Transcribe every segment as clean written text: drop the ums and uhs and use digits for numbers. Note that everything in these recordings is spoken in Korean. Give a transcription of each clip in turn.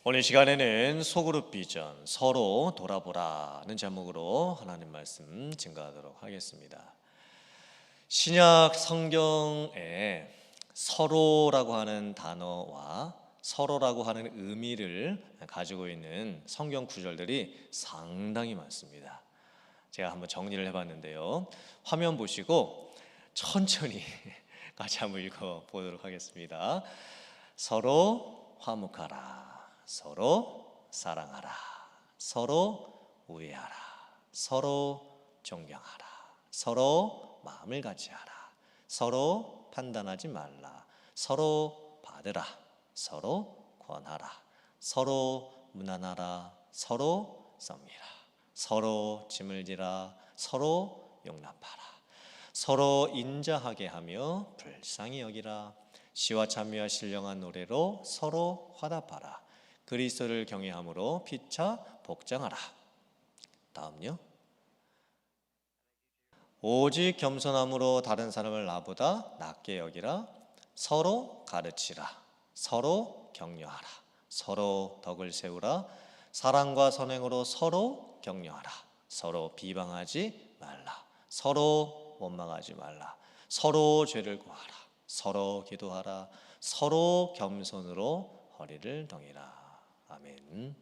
오늘 시간에는 소그룹 비전, 서로 돌아보라는 제목으로 하나님 말씀 증거하도록 하겠습니다. 신약 성경에 서로라고 하는 단어와 서로라고 하는 의미를 가지고 있는 성경 구절들이 상당히 많습니다. 제가 한번 정리를 해봤는데요. 화면 보시고 천천히 같이 한번 읽어보도록 하겠습니다. 서로 화목하라. 서로 사랑하라. 서로 우애하라. 서로 존경하라. 서로 마음을 같이 하라. 서로 판단하지 말라. 서로 받으라. 서로 권하라. 서로 무난하라. 서로 섭리라. 서로 짐을 지라. 서로 용납하라. 서로 인자하게 하며 불쌍히 여기라. 시와 찬미와 신령한 노래로 서로 화답하라. 그리스도를 경외함으로 피차 복장하라. 다음요. 오직 겸손함으로 다른 사람을 나보다 낮게 여기라. 서로 가르치라. 서로 격려하라. 서로 덕을 세우라. 사랑과 선행으로 서로 격려하라. 서로 비방하지 말라. 서로 원망하지 말라. 서로 죄를 구하라. 서로 기도하라. 서로 겸손으로 허리를 동이라. 아멘.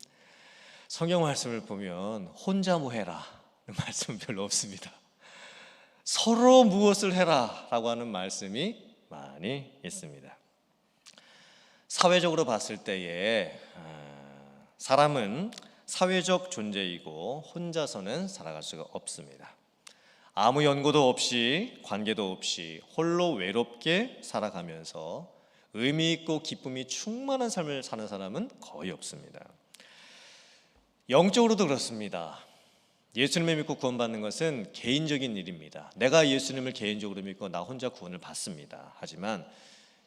성경 말씀을 보면 혼자 뭐 해라 말씀은 별로 없습니다. 서로 무엇을 해라 라고 하는 말씀이 많이 있습니다. 사회적으로 봤을 때에 사람은 사회적 존재이고 혼자서는 살아갈 수가 없습니다. 아무 연고도 없이 관계도 없이 홀로 외롭게 살아가면서 의미 있고 기쁨이 충만한 삶을 사는 사람은 거의 없습니다. 영적으로도 그렇습니다. 예수님을 믿고 구원받는 것은 개인적인 일입니다. 내가 예수님을 개인적으로 믿고 나 혼자 구원을 받습니다. 하지만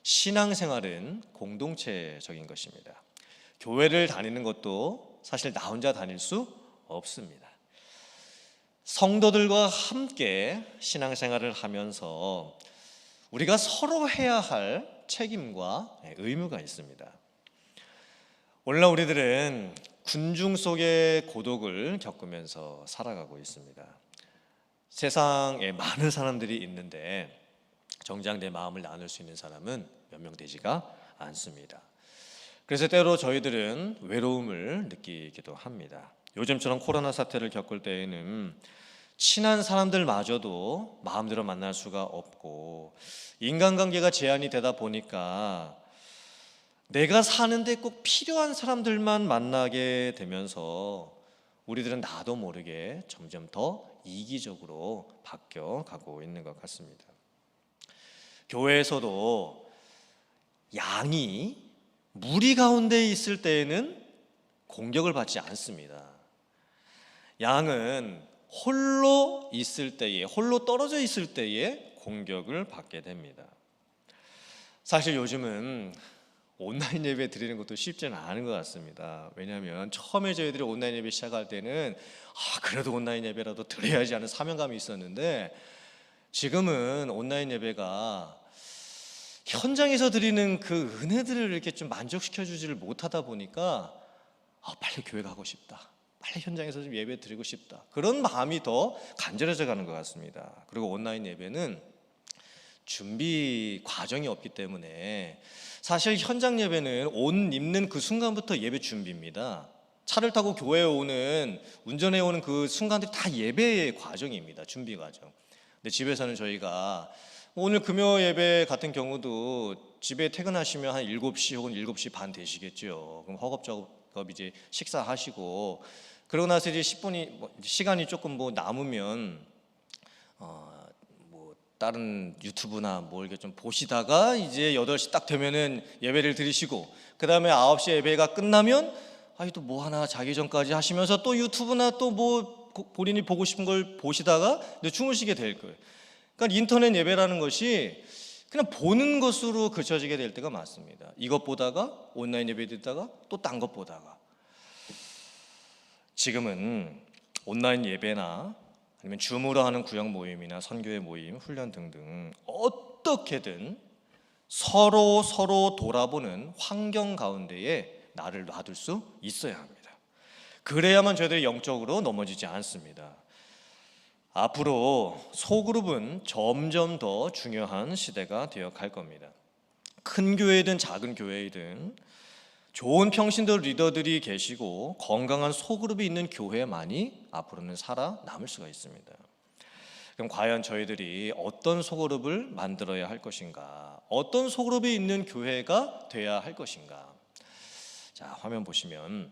신앙생활은 공동체적인 것입니다. 교회를 다니는 것도 사실 나 혼자 다닐 수 없습니다. 성도들과 함께 신앙생활을 하면서 우리가 서로 해야 할 책임과 의무가 있습니다. 오늘날 우리들은 군중 속의 고독을 겪으면서 살아가고 있습니다. 세상에 많은 사람들이 있는데 정작 내 마음을 나눌 수 있는 사람은 몇 명 되지가 않습니다. 그래서 때로 저희들은 외로움을 느끼기도 합니다. 요즘처럼 코로나 사태를 겪을 때에는 친한 사람들마저도 마음대로 만날 수가 없고 인간관계가 제한이 되다 보니까 내가 사는데 꼭 필요한 사람들만 만나게 되면서 우리들은 나도 모르게 점점 더 이기적으로 바뀌어가고 있는 것 같습니다. 교회에서도 양이 무리 가운데 있을 때에는 공격을 받지 않습니다. 양은 홀로 있을 때에, 홀로 떨어져 있을 때에 공격을 받게 됩니다. 사실 요즘은 온라인 예배 드리는 것도 쉽지는 않은 것 같습니다. 왜냐하면 처음에 저희들이 온라인 예배 시작할 때는 그래도 온라인 예배라도 드려야지 하는 사명감이 있었는데 지금은 온라인 예배가 현장에서 드리는 그 은혜들을 이렇게 좀 만족시켜 주지를 못하다 보니까 빨리 교회 가고 싶다, 빨리 현장에서 좀 예배 드리고 싶다, 그런 마음이 더 간절해져 가는 것 같습니다. 그리고 온라인 예배는 준비 과정이 없기 때문에 사실 현장 예배는 옷 입는 그 순간부터 예배 준비입니다. 차를 타고 교회에 오는, 운전해 오는 그 순간들이 다 예배의 과정입니다. 준비 과정. 근데 집에서는 저희가 오늘 금요 예배 같은 경우도 집에 퇴근하시면 한 7시 혹은 7시 반 되시겠죠. 그럼 허겁지겁 이제 식사하시고 그러고 나서 이제 10분이 시간이 조금 남으면 다른 유튜브나 뭐 이렇게 좀 보시다가 이제 8시 딱 되면은 예배를 드리시고 그 다음에 9시 예배가 끝나면 또 뭐 하나 자기 전까지 하시면서 또 유튜브나 또 뭐 본인이 보고 싶은 걸 보시다가 이제 주무시게 될 거예요. 그러니까 인터넷 예배라는 것이 그냥 보는 것으로 그쳐지게 될 때가 많습니다. 이것 보다가 온라인 예배 듣다가 또 딴 것 보다가. 지금은 온라인 예배나 아니면 줌으로 하는 구역 모임이나 선교회 모임, 훈련 등등 어떻게든 서로 돌아보는 환경 가운데에 나를 놔둘 수 있어야 합니다. 그래야만 저희들이 영적으로 넘어지지 않습니다. 앞으로 소그룹은 점점 더 중요한 시대가 되어 갈 겁니다. 큰 교회이든 작은 교회이든 좋은 평신도 리더들이 계시고 건강한 소그룹이 있는 교회만이 앞으로는 살아남을 수가 있습니다. 그럼 과연 저희들이 어떤 소그룹을 만들어야 할 것인가? 어떤 소그룹이 있는 교회가 돼야 할 것인가? 자, 화면 보시면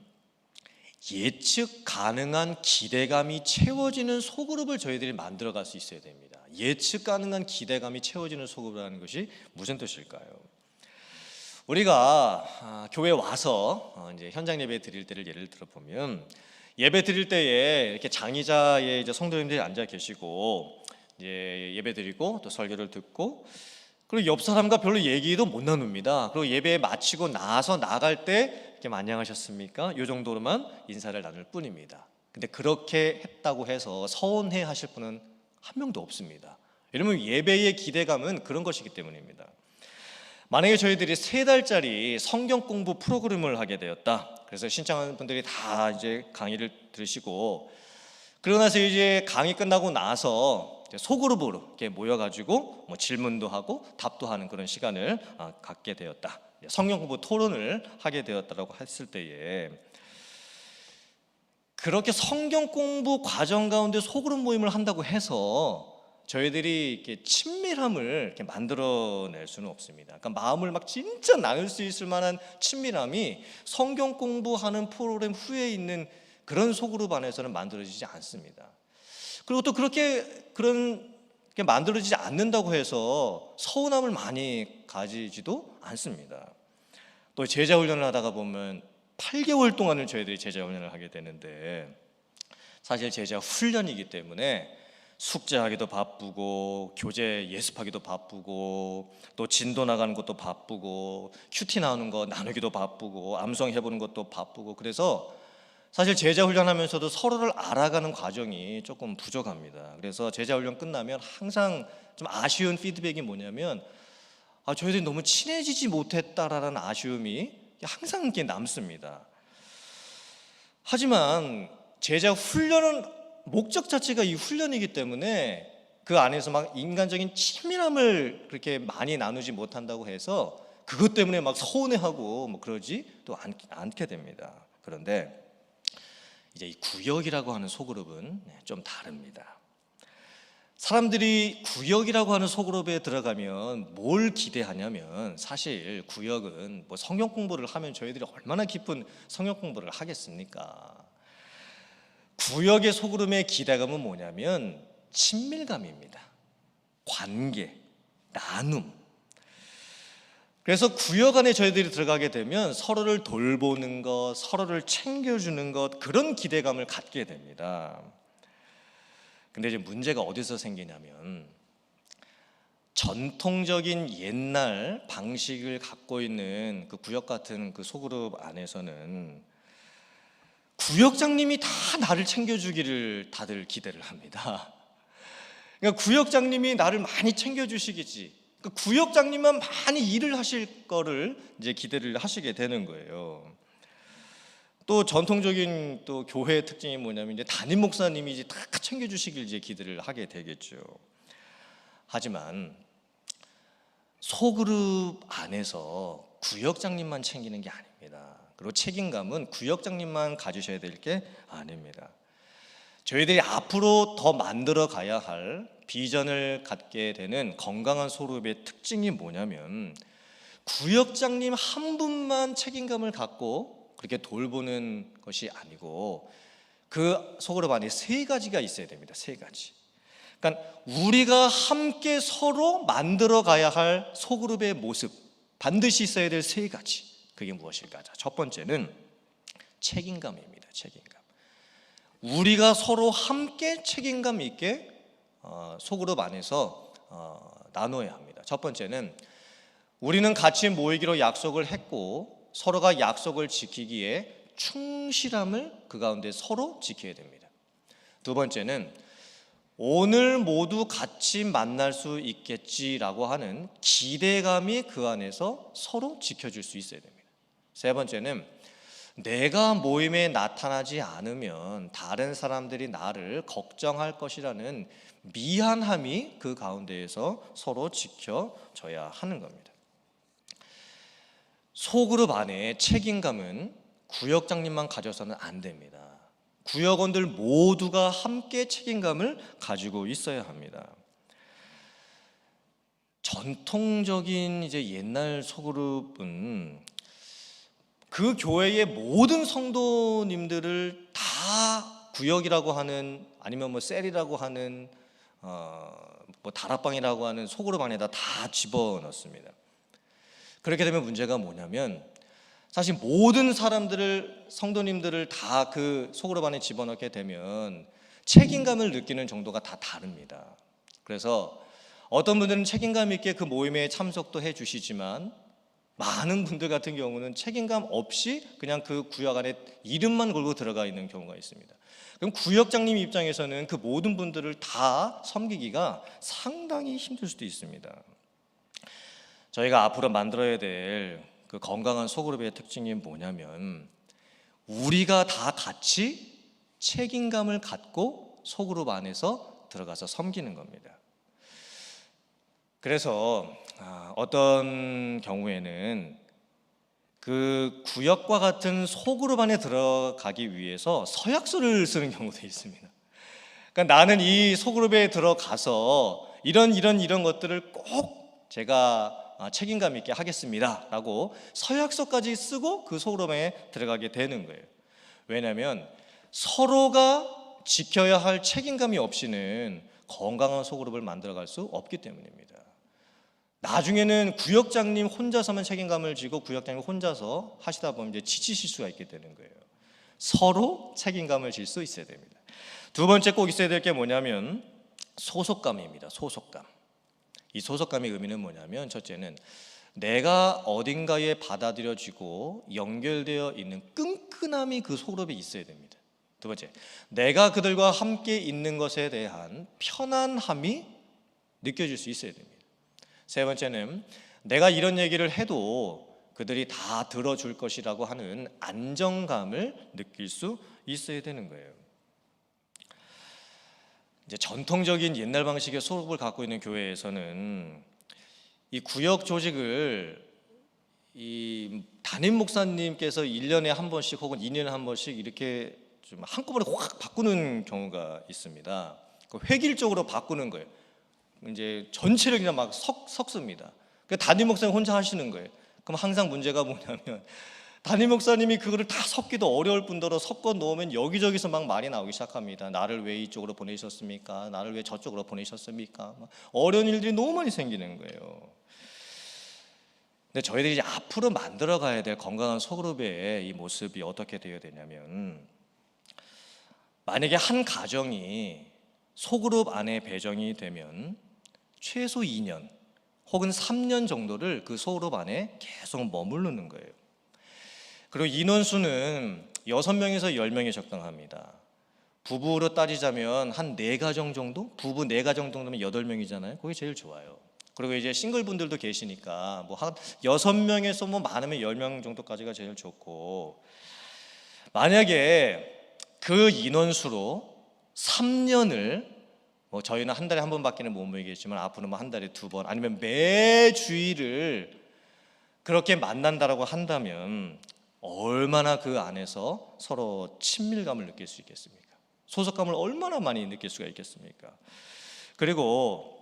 예측 가능한 기대감이 채워지는 소그룹을 저희들이 만들어갈 수 있어야 됩니다. 예측 가능한 기대감이 채워지는 소그룹이라는 것이 무슨 뜻일까요? 우리가 교회 와서 이제 현장 예배 드릴 때를 예를 들어 보면 예배 드릴 때에 이렇게 장의자의 이제 성도님들이 앉아 계시고 이제 예배 드리고 또 설교를 듣고 그리고 옆 사람과 별로 얘기도 못 나눕니다. 그리고 예배 마치고 나서 나갈 때 이렇게 안녕하셨습니까? 이 정도로만 인사를 나눌 뿐입니다. 근데 그렇게 했다고 해서 서운해 하실 분은 한 명도 없습니다. 왜냐면 예배의 기대감은 그런 것이기 때문입니다. 만약에 저희들이 3달짜리 성경 공부 프로그램을 하게 되었다. 그래서 신청하는 분들이 다 이제 강의를 들으시고 그러고 나서 이제 강의 끝나고 나서 소그룹으로 이렇게 모여가지고 뭐 질문도 하고 답도 하는 그런 시간을 갖게 되었다. 성경 공부 토론을 하게 되었다라고 했을 때에 그렇게 성경 공부 과정 가운데 소그룹 모임을 한다고 해서 저희들이 이렇게 친밀함을 이렇게 만들어낼 수는 없습니다. 그러니까 마음을 막 진짜 나눌 수 있을 만한 친밀함이 성경 공부하는 프로그램 후에 있는 그런 소그룹 안에서는 만들어지지 않습니다. 그리고 또 그런 게 만들어지지 않는다고 해서 서운함을 많이 가지지도 않습니다. 또 제자 훈련을 하다가 보면 8개월 동안을 저희들이 제자 훈련을 하게 되는데 사실 제자 훈련이기 때문에 숙제하기도 바쁘고 교재 예습하기도 바쁘고 또 진도 나가는 것도 바쁘고 큐티 나오는 거 나누기도 바쁘고 암송 해보는 것도 바쁘고 그래서 사실 제자 훈련하면서도 서로를 알아가는 과정이 조금 부족합니다. 그래서 제자 훈련 끝나면 항상 좀 아쉬운 피드백이 뭐냐면 저희들이 너무 친해지지 못했다라는 아쉬움이 항상 이렇게 남습니다. 하지만 제자 훈련은 목적 자체가 이 훈련이기 때문에 그 안에서 막 인간적인 친밀함을 그렇게 많이 나누지 못한다고 해서 그것 때문에 막 서운해하고 뭐 그러지 또 않게 됩니다. 그런데 이제 이 구역이라고 하는 소그룹은 좀 다릅니다. 사람들이 구역이라고 하는 소그룹에 들어가면 뭘 기대하냐면 사실 구역은 뭐 성경 공부를 하면 저희들이 얼마나 깊은 성경 공부를 하겠습니까? 구역의 소그룹의 기대감은 뭐냐면 친밀감입니다. 관계, 나눔. 그래서 구역 안에 저희들이 들어가게 되면 서로를 돌보는 것, 서로를 챙겨주는 것 그런 기대감을 갖게 됩니다. 근데 이제 문제가 어디서 생기냐면 전통적인 옛날 방식을 갖고 있는 그 구역 같은 그 소그룹 안에서는 구역장님이 다 나를 챙겨주기를 다들 기대를 합니다. 그러니까 구역장님이 나를 많이 챙겨주시겠지. 그러니까 구역장님만 많이 일을 하실 거를 이제 기대를 하시게 되는 거예요. 또 전통적인 또 교회의 특징이 뭐냐면 이제 담임 목사님이 이제 다 챙겨주시길 이제 기대를 하게 되겠죠. 하지만 소그룹 안에서 구역장님만 챙기는 게 아닙니다. 그리고 책임감은 구역장님만 가지셔야 될 게 아닙니다. 저희들이 앞으로 더 만들어 가야 할 비전을 갖게 되는 건강한 소그룹의 특징이 뭐냐면 구역장님 한 분만 책임감을 갖고 그렇게 돌보는 것이 아니고 그 소그룹 안에 3가지가 있어야 됩니다. 3가지. 그러니까 우리가 함께 서로 만들어 가야 할 소그룹의 모습 반드시 있어야 될 3가지. 그게 무엇일까? 첫 번째는 책임감입니다. 책임감. 우리가 서로 함께 책임감 있게 소그룹 안에서 나눠야 합니다. 첫 번째는 우리는 같이 모이기로 약속을 했고 서로가 약속을 지키기에 충실함을 그 가운데 서로 지켜야 됩니다. 두 번째는 오늘 모두 같이 만날 수 있겠지라고 하는 기대감이 그 안에서 서로 지켜줄 수 있어야 됩니다. 세 번째는 내가 모임에 나타나지 않으면 다른 사람들이 나를 걱정할 것이라는 미안함이 그 가운데에서 서로 지켜져야 하는 겁니다. 소그룹 안에 책임감은 구역장님만 가져서는 안 됩니다. 구역원들 모두가 함께 책임감을 가지고 있어야 합니다. 전통적인 이제 옛날 소그룹은 그 교회의 모든 성도님들을 다 구역이라고 하는, 아니면 뭐 셀이라고 하는 뭐 다락방이라고 하는 소그룹 안에다 다 집어넣습니다. 그렇게 되면 문제가 뭐냐면, 사실 모든 사람들을, 성도님들을 다 그 소그룹 안에 집어넣게 되면 책임감을 느끼는 정도가 다 다릅니다. 그래서 어떤 분들은 책임감 있게 그 모임에 참석도 해주시지만, 많은 분들 같은 경우는 책임감 없이 그냥 그 구역 안에 이름만 걸고 들어가 있는 경우가 있습니다. 그럼 구역장님 입장에서는 그 모든 분들을 다 섬기기가 상당히 힘들 수도 있습니다. 저희가 앞으로 만들어야 될 그 건강한 소그룹의 특징이 뭐냐면, 우리가 다 같이 책임감을 갖고 소그룹 안에서 들어가서 섬기는 겁니다. 그래서 어떤 경우에는 그 구역과 같은 소그룹 안에 들어가기 위해서 서약서를 쓰는 경우도 있습니다. 그러니까 나는 이 소그룹에 들어가서 이런 것들을 꼭 제가 책임감 있게 하겠습니다 라고 서약서까지 쓰고 그 소그룹에 들어가게 되는 거예요. 왜냐하면 서로가 지켜야 할 책임감이 없이는 건강한 소그룹을 만들어갈 수 없기 때문입니다. 나중에는 구역장님 혼자서만 책임감을 지고 구역장님 혼자서 하시다 보면 이제 지치실 수가 있게 되는 거예요. 서로 책임감을 질 수 있어야 됩니다. 두 번째 꼭 있어야 될 게 뭐냐면 소속감입니다. 소속감. 이 소속감의 의미는 뭐냐면, 첫째는 내가 어딘가에 받아들여지고 연결되어 있는 끈끈함이 그 소그룹에 있어야 됩니다. 두 번째, 내가 그들과 함께 있는 것에 대한 편안함이 느껴질 수 있어야 됩니다. 세 번째는 내가 이런 얘기를 해도 그들이 다 들어줄 것이라고 하는 안정감을 느낄 수 있어야 되는 거예요. 이제 전통적인 옛날 방식의 소속을 갖고 있는 교회에서는 이 구역 조직을 이 담임 목사님께서 1년에 한 번씩 혹은 2년에 한 번씩 이렇게 좀 한꺼번에 확 바꾸는 경우가 있습니다. 획일적으로 바꾸는 거예요. 이제 전체를 그냥 막 섞습니다. 담임 목사님 혼자 하시는 거예요. 그럼 항상 문제가 뭐냐면, 담임 목사님이 그거를 다 섞기도 어려울 뿐더러 섞어 놓으면 여기저기서 막 말이 나오기 시작합니다. 나를 왜 이쪽으로 보내셨습니까? 나를 왜 저쪽으로 보내셨습니까? 어려운 일들이 너무 많이 생기는 거예요. 근데 저희들이 이제 앞으로 만들어 가야 될 건강한 소그룹의 이 모습이 어떻게 되어야 되냐면, 만약에 한 가정이 소그룹 안에 배정이 되면 최소 2년 혹은 3년 정도를 그 소그룹 안에 계속 머무르는 거예요. 그리고 인원수는 6명에서 10명이 적당합니다. 부부로 따지자면 한 4가정 정도? 부부 4가정 정도면 8명이잖아요. 그게 제일 좋아요. 그리고 이제 싱글분들도 계시니까 뭐 한 6명에서 뭐 많으면 10명 정도까지가 제일 좋고, 만약에 그 인원수로 3년을, 뭐 저희는 한 달에 한 번밖에는 못 모이겠지만 앞으로는 뭐 한 달에 2번 아니면 매 주일을 그렇게 만난다라고 한다면 얼마나 그 안에서 서로 친밀감을 느낄 수 있겠습니까? 소속감을 얼마나 많이 느낄 수가 있겠습니까? 그리고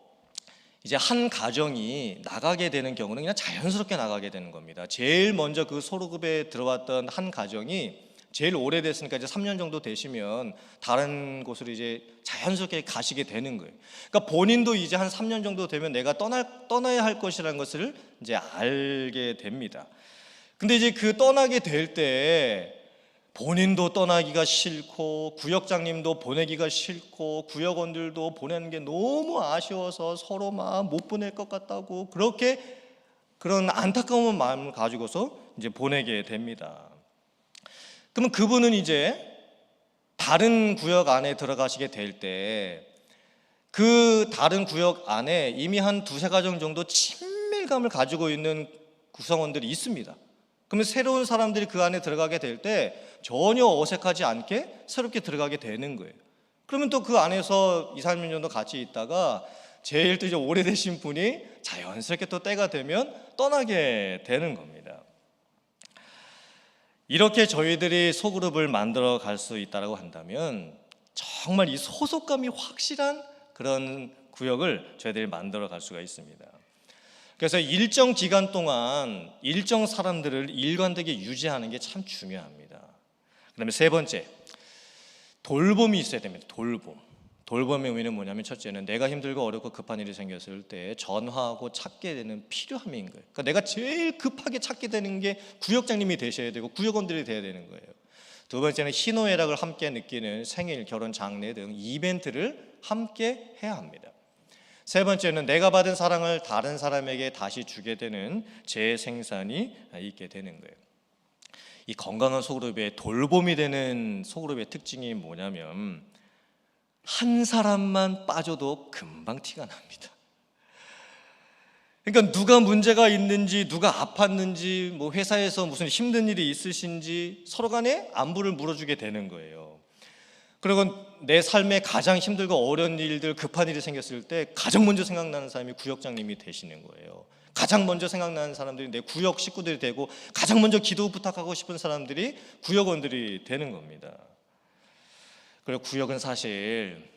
이제 한 가정이 나가게 되는 경우는 그냥 자연스럽게 나가게 되는 겁니다. 제일 먼저 그 소그룹에 들어왔던 한 가정이 제일 오래됐으니까 이제 3년 정도 되시면 다른 곳으로 이제 자연스럽게 가시게 되는 거예요. 그러니까 본인도 이제 한 3년 정도 되면 내가 떠나야 할 것이라는 것을 이제 알게 됩니다. 근데 이제 그 떠나게 될 때 본인도 떠나기가 싫고 구역장님도 보내기가 싫고 구역원들도 보내는 게 너무 아쉬워서 서로 막 못 보낼 것 같다고 그렇게 그런 안타까운 마음을 가지고서 이제 보내게 됩니다. 그러면 그분은 이제 다른 구역 안에 들어가시게 될 때 그 다른 구역 안에 이미 한 2-3가정 정도 친밀감을 가지고 있는 구성원들이 있습니다. 그러면 새로운 사람들이 그 안에 들어가게 될 때 전혀 어색하지 않게 새롭게 들어가게 되는 거예요. 그러면 또 그 안에서 2, 3년 정도 같이 있다가 제일 또 이제 오래되신 분이 자연스럽게 또 때가 되면 떠나게 되는 겁니다. 이렇게 저희들이 소그룹을 만들어 갈 수 있다고 한다면 정말 이 소속감이 확실한 그런 구역을 저희들이 만들어 갈 수가 있습니다. 그래서 일정 기간 동안 일정 사람들을 일관되게 유지하는 게 참 중요합니다. 그다음에 세 번째, 돌봄이 있어야 됩니다. 돌봄의 의미는 뭐냐면 첫째는 내가 힘들고 어렵고 급한 일이 생겼을 때 전화하고 찾게 되는 필요함인 거예요. 그러니까 내가 제일 급하게 찾게 되는 게 구역장님이 되셔야 되고 구역원들이 돼야 되는 거예요. 두 번째는 희노애락을 함께 느끼는 생일, 결혼, 장례 등 이벤트를 함께 해야 합니다. 세 번째는 내가 받은 사랑을 다른 사람에게 다시 주게 되는 재생산이 있게 되는 거예요. 이 건강한 소그룹의 돌봄이 되는 소그룹의 특징이 뭐냐면 한 사람만 빠져도 금방 티가 납니다. 그러니까 누가 문제가 있는지, 누가 아팠는지, 뭐 회사에서 무슨 힘든 일이 있으신지 서로 간에 안부를 물어주게 되는 거예요. 그리고 내 삶에 가장 힘들고 어려운 일들, 급한 일이 생겼을 때 가장 먼저 생각나는 사람이 구역장님이 되시는 거예요. 가장 먼저 생각나는 사람들이 내 구역 식구들이 되고 가장 먼저 기도 부탁하고 싶은 사람들이 구역원들이 되는 겁니다. 그리고 구역은 사실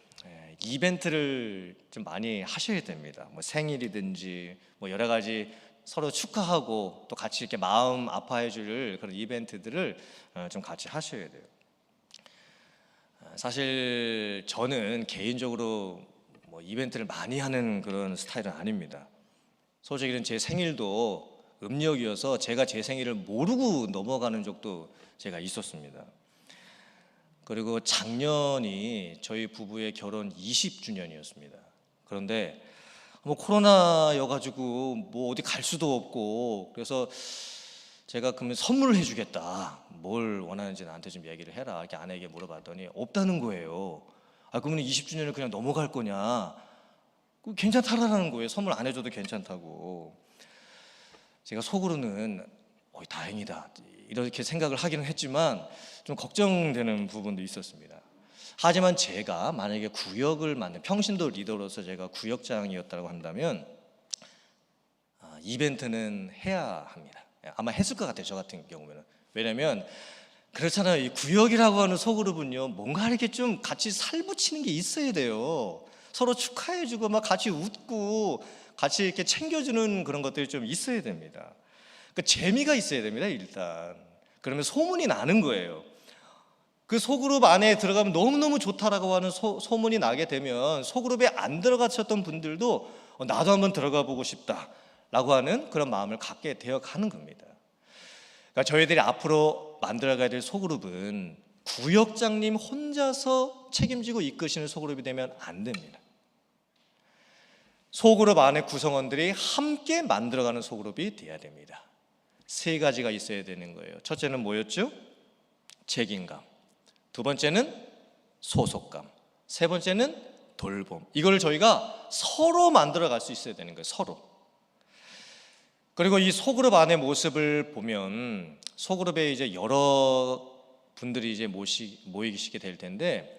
이벤트를 좀 많이 하셔야 됩니다. 뭐 생일이든지 뭐 여러 가지 서로 축하하고 또 같이 이렇게 마음 아파해 줄 그런 이벤트들을 좀 같이 하셔야 돼요. 사실 저는 개인적으로 뭐 이벤트를 많이 하는 그런 스타일은 아닙니다. 솔직히는 제 생일도 음력이어서 제가 제 생일을 모르고 넘어가는 적도 제가 있었습니다. 그리고 작년이 저희 부부의 결혼 20주년이었습니다. 그런데 뭐 코로나여가지고 뭐 어디 갈 수도 없고 그래서 제가 그러면 선물을 해주겠다. 뭘 원하는지 나한테 좀 얘기를 해라. 이렇게 아내에게 물어봤더니 없다는 거예요. 그러면 20주년을 그냥 넘어갈 거냐? 괜찮다라는 거예요. 선물 안 해줘도 괜찮다고. 제가 속으로는 다행이다 이렇게 생각을 하기는 했지만 좀 걱정되는 부분도 있었습니다. 하지만 제가 만약에 구역을 만든 평신도 리더로서 제가 구역장이었다고 한다면 이벤트는 해야 합니다. 아마 했을 것 같아요. 저 같은 경우에는. 왜냐하면 그렇잖아요. 이 구역이라고 하는 소그룹은요 뭔가 이렇게 좀 같이 살붙이는 게 있어야 돼요. 서로 축하해주고 막 같이 웃고 같이 이렇게 챙겨주는 그런 것들이 좀 있어야 됩니다. 그러니까 재미가 있어야 됩니다. 일단 그러면 소문이 나는 거예요. 그 소그룹 안에 들어가면 너무너무 좋다라고 하는 소문이 나게 되면 소그룹에 안 들어가셨던 분들도 나도 한번 들어가 보고 싶다라고 하는 그런 마음을 갖게 되어가는 겁니다. 그러니까 저희들이 앞으로 만들어가야 될 소그룹은 구역장님 혼자서 책임지고 이끄시는 소그룹이 되면 안 됩니다. 소그룹 안에 구성원들이 함께 만들어가는 소그룹이 돼야 됩니다. 세 가지가 있어야 되는 거예요. 첫째는 뭐였죠? 책임감. 두 번째는 소속감. 세 번째는 돌봄. 이걸 저희가 서로 만들어갈 수 있어야 되는 거예요. 서로. 그리고 이 소그룹 안의 모습을 보면 소그룹에 이제 여러 분들이 이제 모이시게 될 텐데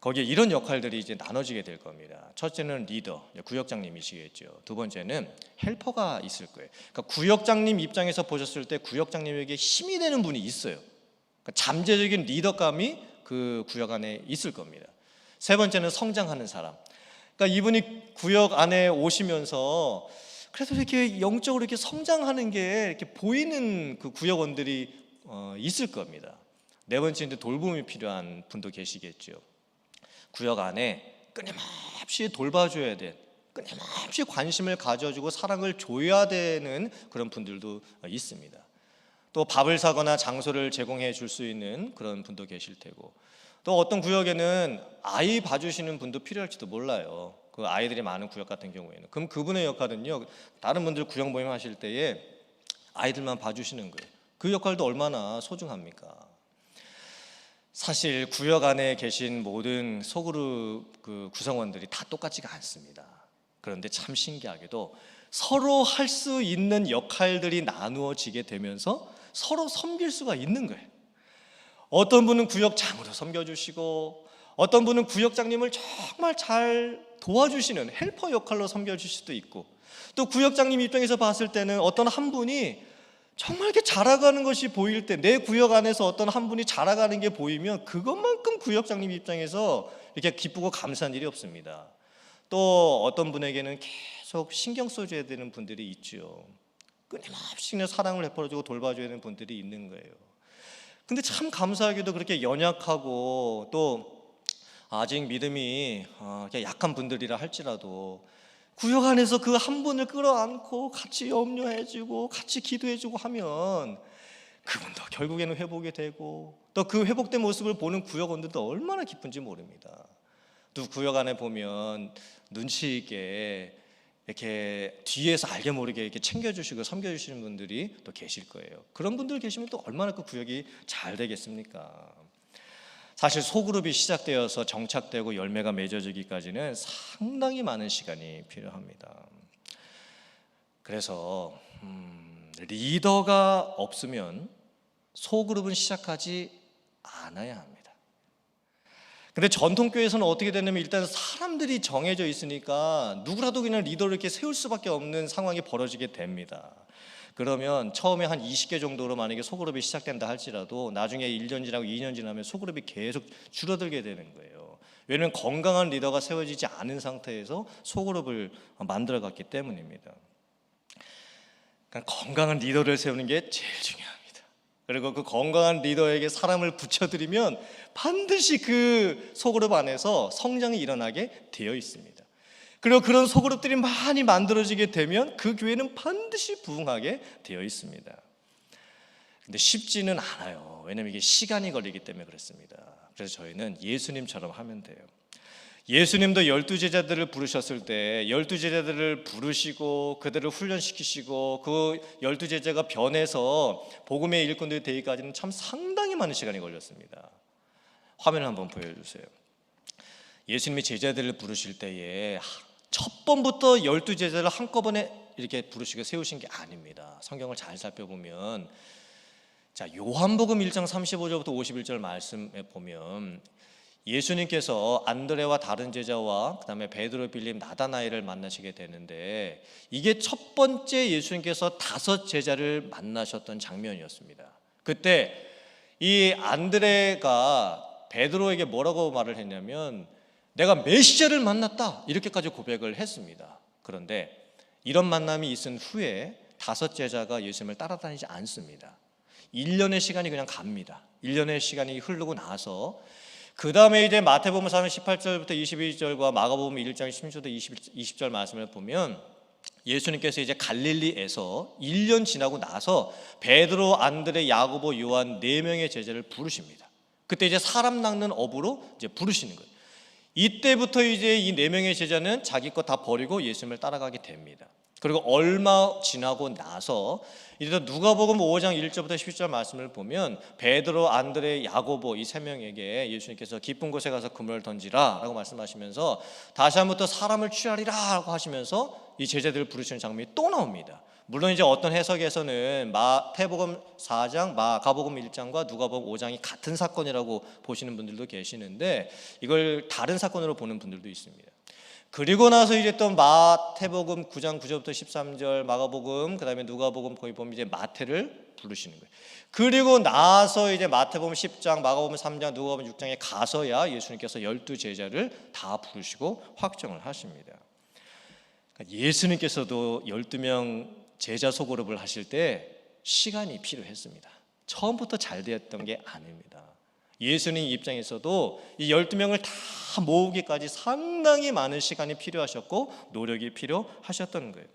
거기에 이런 역할들이 이제 나눠지게 될 겁니다. 첫째는 리더, 구역장님이시겠죠. 두 번째는 헬퍼가 있을 거예요. 그러니까 구역장님 입장에서 보셨을 때 구역장님에게 힘이 되는 분이 있어요. 그러니까 잠재적인 리더감이 그 구역 안에 있을 겁니다. 세 번째는 성장하는 사람. 그러니까 이분이 구역 안에 오시면서 그래도 이렇게 영적으로 이렇게 성장하는 게 이렇게 보이는 그 구역원들이 있을 겁니다. 네 번째는 돌봄이 필요한 분도 계시겠죠. 구역 안에 끊임없이 돌봐줘야 돼. 끊임없이 관심을 가져주고 사랑을 줘야 되는 그런 분들도 있습니다. 또 밥을 사거나 장소를 제공해 줄 수 있는 그런 분도 계실 테고 또 어떤 구역에는 아이 봐주시는 분도 필요할지도 몰라요. 그 아이들이 많은 구역 같은 경우에는 그럼 그분의 역할은요 다른 분들 구역 모임 하실 때에 아이들만 봐주시는 거예요. 그 역할도 얼마나 소중합니까? 사실 구역 안에 계신 모든 소그룹 그 구성원들이 다 똑같지가 않습니다. 그런데 참 신기하게도 서로 할 수 있는 역할들이 나누어지게 되면서 서로 섬길 수가 있는 거예요. 어떤 분은 구역장으로 섬겨주시고 어떤 분은 구역장님을 정말 잘 도와주시는 헬퍼 역할로 섬겨줄 수도 있고, 또 구역장님 입장에서 봤을 때는 어떤 한 분이 정말 이렇게 자라가는 것이 보일 때, 내 구역 안에서 어떤 한 분이 자라가는 게 보이면 그것만큼 구역장님 입장에서 이렇게 기쁘고 감사한 일이 없습니다. 또 어떤 분에게는 계속 신경 써줘야 되는 분들이 있죠. 끊임없이 그냥 사랑을 베풀어주고 돌봐줘야 되는 분들이 있는 거예요. 근데 참 감사하게도 그렇게 연약하고 또 아직 믿음이 약한 분들이라 할지라도 구역 안에서 그 한 분을 끌어안고 같이 염려해주고 같이 기도해주고 하면 그분도 결국에는 회복이 되고, 또 그 회복된 모습을 보는 구역원들도 얼마나 기쁜지 모릅니다. 또 구역 안에 보면 눈치 있게 이렇게 뒤에서 알게 모르게 이렇게 챙겨주시고 섬겨주시는 분들이 또 계실 거예요. 그런 분들 계시면 또 얼마나 그 구역이 잘 되겠습니까? 사실 소그룹이 시작되어서 정착되고 열매가 맺어지기까지는 상당히 많은 시간이 필요합니다. 그래서 리더가 없으면 소그룹은 시작하지 않아야 합니다. 근데 전통교회에서는 어떻게 되냐면 일단 사람들이 정해져 있으니까 누구라도 그냥 리더를 이렇게 세울 수밖에 없는 상황이 벌어지게 됩니다. 그러면 처음에 한 20개 정도로 만약에 소그룹이 시작된다 할지라도 나중에 1년 지나고 2년 지나면 소그룹이 계속 줄어들게 되는 거예요. 왜냐하면 건강한 리더가 세워지지 않은 상태에서 소그룹을 만들어갔기 때문입니다. 그러니까 건강한 리더를 세우는 게 제일 중요합니다. 그리고 그 건강한 리더에게 사람을 붙여드리면 반드시 그 소그룹 안에서 성장이 일어나게 되어 있습니다. 그리고 그런 소그룹들이 많이 만들어지게 되면 그 교회는 반드시 부흥하게 되어 있습니다. 근데 쉽지는 않아요. 왜냐하면 이게 시간이 걸리기 때문에 그렇습니다. 그래서 저희는 예수님처럼 하면 돼요. 예수님도 12제자들을 부르셨을 때 12제자들을 부르시고 그들을 훈련시키시고 그 12제자가 변해서 복음의 일꾼들이 되기까지는 참 상당히 많은 시간이 걸렸습니다. 화면을 한번 보여주세요. 예수님이 제자들을 부르실 때에 첫 번부터 12제자를 한꺼번에 이렇게 부르시고 세우신 게 아닙니다. 성경을 잘 살펴보면, 자, 요한복음 1장 35절부터 51절 말씀에 보면 예수님께서 안드레와 다른 제자와 그 다음에 베드로, 빌립, 나다나엘을 만나시게 되는데, 이게 첫 번째 예수님께서 5 제자를 만나셨던 장면이었습니다. 그때 이 안드레가 베드로에게 뭐라고 말을 했냐면 내가 메시아를 만났다, 이렇게까지 고백을 했습니다. 그런데 이런 만남이 있은 후에 5 제자가 예수님을 따라다니지 않습니다. 1년의 시간이 그냥 갑니다. 1년의 시간이 흐르고 나서 그 다음에 이제 마태복음 4장 18절부터 22절과 마가복음 1장 16절부터 20절 말씀을 보면 예수님께서 이제 갈릴리에서 1년 지나고 나서 베드로, 안드레, 야고보, 요한 4명의 제자를 부르십니다. 그때 이제 사람 낚는 업으로 이제 부르시는 거예요. 이때부터 이제 이 4명의 제자는 자기 것 다 버리고 예수님을 따라가게 됩니다. 그리고 얼마 지나고 나서 이제 누가복음 5장 1절부터 11절 말씀을 보면 베드로, 안드레, 야고보 이 3명에게 예수님께서 깊은 곳에 가서 그물을 던지라 라고 말씀하시면서 다시 한번 또 사람을 취하리라 라고 하시면서 이 제자들을 부르시는 장면이 또 나옵니다. 물론 이제 어떤 해석에서는 마태복음 4장, 마가복음 1장과 누가복음 5장이 같은 사건이라고 보시는 분들도 계시는데 이걸 다른 사건으로 보는 분들도 있습니다. 그리고 나서 이제 또 마태복음 9장 9절부터 13절, 마가복음, 그 다음에 누가복음 거기 보면 이제 마태를 부르시는 거예요. 그리고 나서 이제 마태복음 10장, 마가복음 3장, 누가복음 6장에 가서야 예수님께서 12제자를 다 부르시고 확정을 하십니다. 그러니까 예수님께서도 12명 제자 소그룹을 하실 때 시간이 필요했습니다. 처음부터 잘 되었던 게 아닙니다. 예수님 입장에서도 이 12명을 다 모으기까지 상당히 많은 시간이 필요하셨고 노력이 필요하셨던 거예요.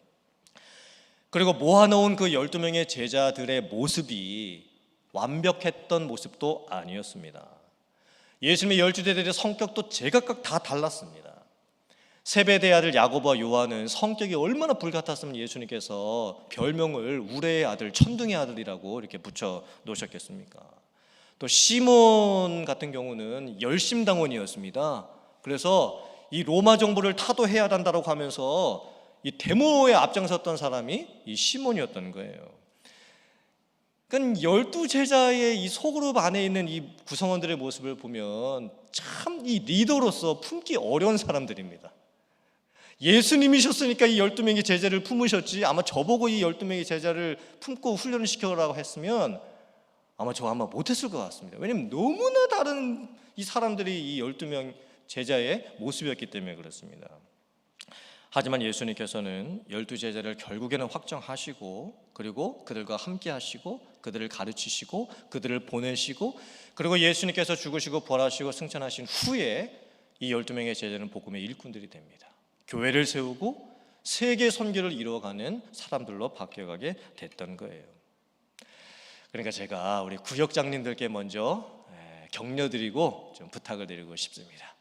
그리고 모아놓은 그 12명의 제자들의 모습이 완벽했던 모습도 아니었습니다. 예수님의 12제자들의 성격도 제각각 다 달랐습니다. 세베대의 아들 야고보와 요한은 성격이 얼마나 불같았으면 예수님께서 별명을 우레의 아들, 천둥의 아들이라고 이렇게 붙여 놓으셨겠습니까? 또 시몬 같은 경우는 열심당원이었습니다. 그래서 이 로마 정부를 타도해야 한다고 하면서 이 데모에 앞장섰던 사람이 이 시몬이었던 거예요. 그러니까 12제자의 이 소그룹 안에 있는 이 구성원들의 모습을 보면 참 이 리더로서 품기 어려운 사람들입니다. 예수님이셨으니까 이 12명의 제자를 품으셨지, 아마 저보고 이 12명의 제자를 품고 훈련을 시켜라고 했으면 아마 못했을 것 같습니다. 왜냐하면 너무나 다른 이 사람들이 이 12명 제자의 모습이었기 때문에 그렇습니다. 하지만 예수님께서는 12제자를 결국에는 확정하시고, 그리고 그들과 함께 하시고, 그들을 가르치시고, 그들을 보내시고, 그리고 예수님께서 죽으시고 부활하시고 승천하신 후에 이 12명의 제자는 복음의 일꾼들이 됩니다. 교회를 세우고 세계 선교를 이루어가는 사람들로 바뀌어가게 됐던 거예요. 그러니까 제가 우리 구역장님들께 먼저 격려드리고 좀 부탁을 드리고 싶습니다.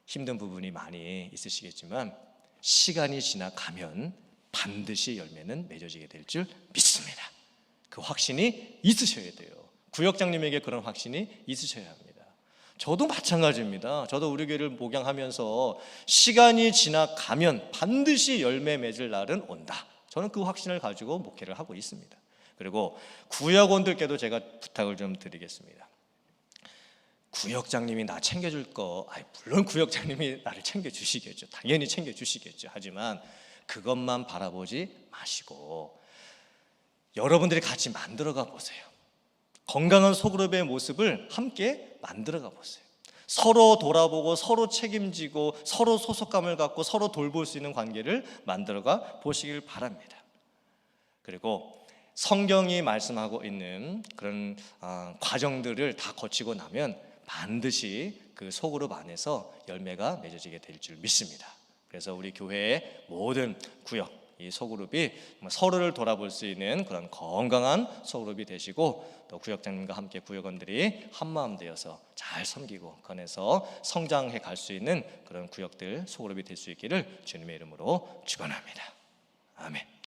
힘든 부분이 많이 있으시겠지만 시간이 지나가면 반드시 열매는 맺어지게 될 줄 믿습니다. 그 확신이 있으셔야 돼요. 구역장님에게 그런 확신이 있으셔야 합니다. 저도 마찬가지입니다. 저도 우리 교회를 목양하면서 시간이 지나가면 반드시 열매 맺을 날은 온다. 저는 그 확신을 가지고 목회를 하고 있습니다. 그리고 구역원들께도 제가 부탁을 좀 드리겠습니다. 구역장님이 나 챙겨줄 거, 물론 구역장님이 나를 챙겨주시겠죠. 당연히 챙겨주시겠죠. 하지만 그것만 바라보지 마시고 여러분들이 같이 만들어가 보세요. 건강한 소그룹의 모습을 함께 만들어가 보세요. 서로 돌아보고 서로 책임지고 서로 소속감을 갖고 서로 돌볼 수 있는 관계를 만들어가 보시길 바랍니다. 그리고 성경이 말씀하고 있는 그런 과정들을 다 거치고 나면 반드시 그 소그룹 안에서 열매가 맺어지게 될 줄 믿습니다. 그래서 우리 교회의 모든 구역, 이 소그룹이 서로를 돌아볼 수 있는 그런 건강한 소그룹이 되시고, 또 구역장님과 함께 구역원들이 한마음 되어서 잘 섬기고 건에서 성장해 갈 수 있는 그런 구역들, 소그룹이 될 수 있기를 주님의 이름으로 축원합니다. 아멘.